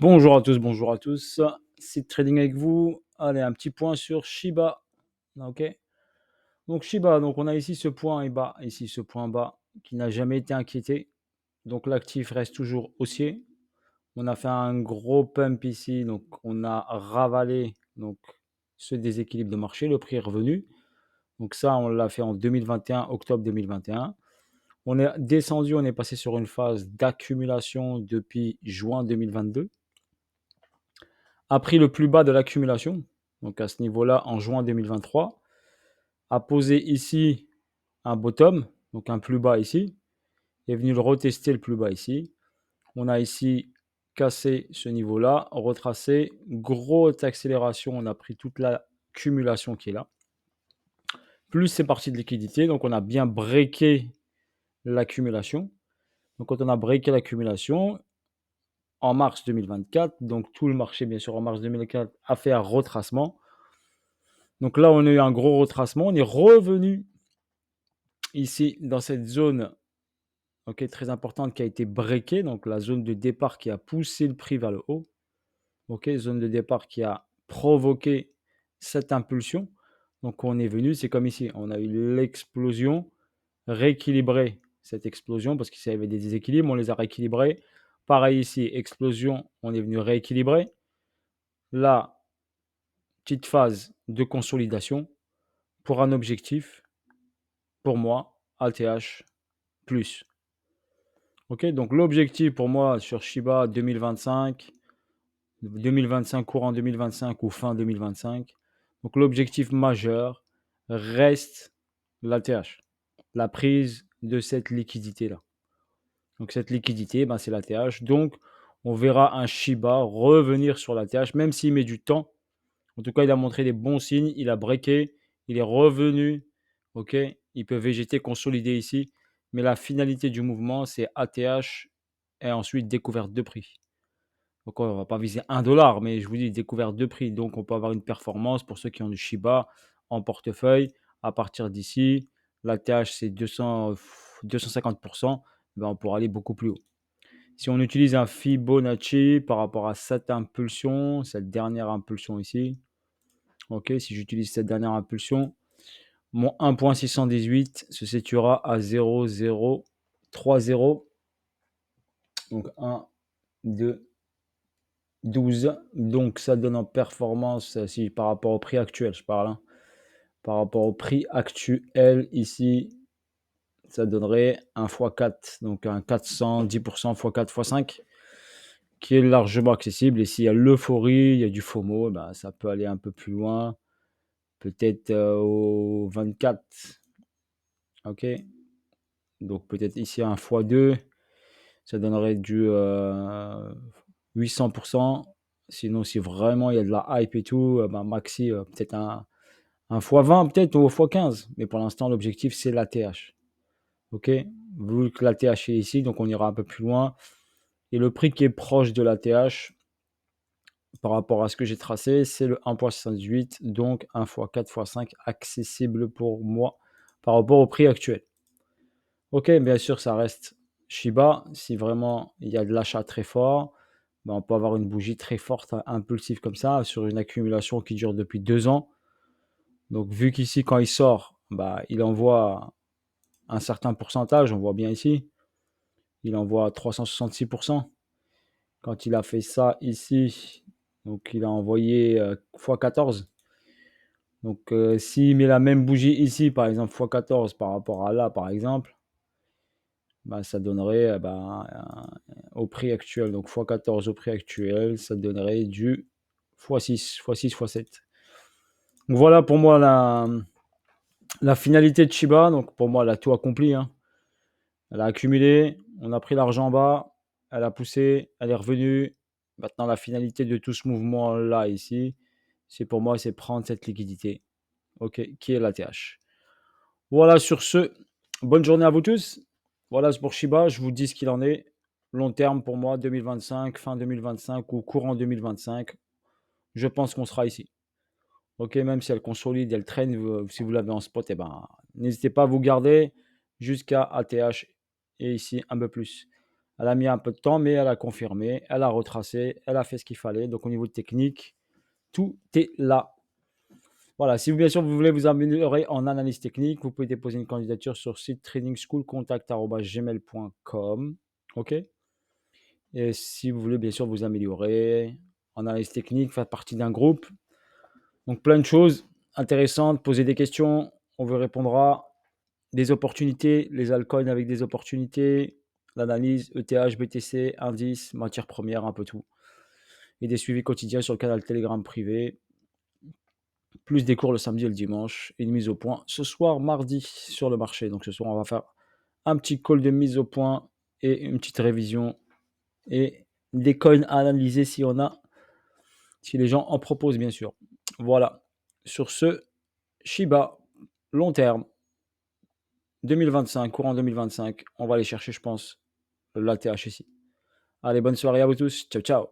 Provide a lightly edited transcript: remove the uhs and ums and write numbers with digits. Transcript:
Bonjour à tous. C'est Trading avec vous. Allez, un petit point sur Shiba. Ok. Donc Shiba, donc on a ici ce point bas, ici ce point bas qui n'a jamais été inquiété. Donc l'actif reste toujours haussier. On a fait un gros pump ici, donc on a ravalé donc ce déséquilibre de marché. Le prix est revenu. Donc ça, on l'a fait en 2021, octobre 2021. On est descendu, on est passé sur une phase d'accumulation depuis juin 2022. A pris le plus bas de l'accumulation, donc à ce niveau-là en juin 2023, a posé ici un bottom, donc un plus bas ici, est venu le retester le plus bas ici. On a ici cassé ce niveau-là, retracé, grosse accélération, on a pris toute l'accumulation qui est là. Plus c'est parti de liquidité, donc on a bien breaké l'accumulation. Donc quand on a breaké l'accumulation, en mars 2024, donc tout le marché bien sûr en mars 2024 a fait un retracement. Donc là, on a eu un gros retracement. On est revenu ici dans cette zone très importante qui a été breakée. Donc la zone de départ qui a poussé le prix vers le haut. Zone de départ qui a provoqué cette impulsion. Donc on est venu, c'est comme ici, on a eu l'explosion, rééquilibrer cette explosion parce qu'il y avait des déséquilibres, on les a rééquilibrés. Pareil ici, explosion, on est venu rééquilibrer. Là, petite phase de consolidation pour un objectif, pour moi, ATH plus. Donc l'objectif pour moi sur Shiba 2025, courant 2025 ou fin 2025, donc l'objectif majeur reste l'ATH, la prise de cette liquidité-là. Donc cette liquidité, c'est l'ATH. Donc on verra un Shiba revenir sur l'ATH, même s'il met du temps. En tout cas, il a montré des bons signes, il a breaké, il est revenu, il peut végéter, consolider ici, mais la finalité du mouvement, c'est ATH et ensuite découverte de prix. Donc, on ne va pas viser 1 $, mais je vous dis découverte de prix. Donc, on peut avoir une performance pour ceux qui ont du Shiba en portefeuille. À partir d'ici, l'ATH, c'est 250%, on pourra aller beaucoup plus haut. Si on utilise un Fibonacci par rapport à cette impulsion, cette dernière impulsion ici, si j'utilise cette dernière impulsion, mon 1.618 se situera à 0,030. Donc 1, 2, 12. Donc ça donne en performance, si par rapport au prix actuel, je parle. Par rapport au prix actuel ici, ça donnerait un x4, donc un 410% x4 x5, qui est largement accessible. Et s'il y a l'euphorie, il y a du FOMO, ça peut aller un peu plus loin. Peut-être au 24. Donc peut-être ici un x2, ça donnerait du 800%. Sinon, si vraiment il y a de la hype et tout, maxi, peut-être un x20 peut-être ou x15. Mais pour l'instant, l'objectif, c'est l'ATH. Vu que l'ATH est ici, donc on ira un peu plus loin. Et le prix qui est proche de l'ATH, par rapport à ce que j'ai tracé, c'est le 1.78, donc 1 x4 x5 accessible pour moi par rapport au prix actuel. Bien sûr, ça reste Shiba. Si vraiment il y a de l'achat très fort, on peut avoir une bougie très forte, impulsive comme ça, sur une accumulation qui dure depuis 2 ans. Donc, vu qu'ici, quand il sort, il envoie un certain pourcentage, on voit bien ici, il envoie 366%. Quand il a fait ça ici, donc il a envoyé x14. Donc, s'il met la même bougie ici, par exemple, x14 par rapport à là, par exemple, ça donnerait au prix actuel, donc x14 au prix actuel, ça donnerait du x6, x6, x7. Donc voilà pour moi la finalité de Shiba. Donc pour moi, elle a tout accompli. Elle a accumulé, on a pris l'argent en bas, elle a poussé, elle est revenue. Maintenant, la finalité de tout ce mouvement-là ici, c'est pour moi, c'est prendre cette liquidité, qui est l'ATH. Voilà, sur ce, bonne journée à vous tous. Voilà, c'est pour Shiba, je vous dis ce qu'il en est. Long terme pour moi, 2025, fin 2025 ou courant 2025, je pense qu'on sera ici. Même si elle consolide, elle traîne, si vous l'avez en spot, n'hésitez pas à vous garder jusqu'à ATH et ici un peu plus. Elle a mis un peu de temps, mais elle a confirmé, elle a retracé, elle a fait ce qu'il fallait. Donc au niveau technique, tout est là. Voilà, si vous, bien sûr, vous voulez vous améliorer en analyse technique, vous pouvez déposer une candidature sur site tradingschoolcontact@gmail.com. OK? Et si vous voulez, bien sûr, vous améliorer en analyse technique, faire partie d'un groupe, donc plein de choses intéressantes, poser des questions, on vous répondra. Des opportunités, les altcoins avec des opportunités, l'analyse, ETH, BTC, indices, matières premières, un peu tout. Et des suivis quotidiens sur le canal Telegram privé, plus des cours le samedi et le dimanche, et une mise au point ce soir, mardi, sur le marché. Donc ce soir, on va faire un petit call de mise au point et une petite révision et des coins à analyser si on a, si les gens en proposent, bien sûr. Voilà. Sur ce, Shiba, long terme, 2025, courant 2025, on va aller chercher, je pense, l'ATH ici. Allez, bonne soirée à vous tous. Ciao, ciao.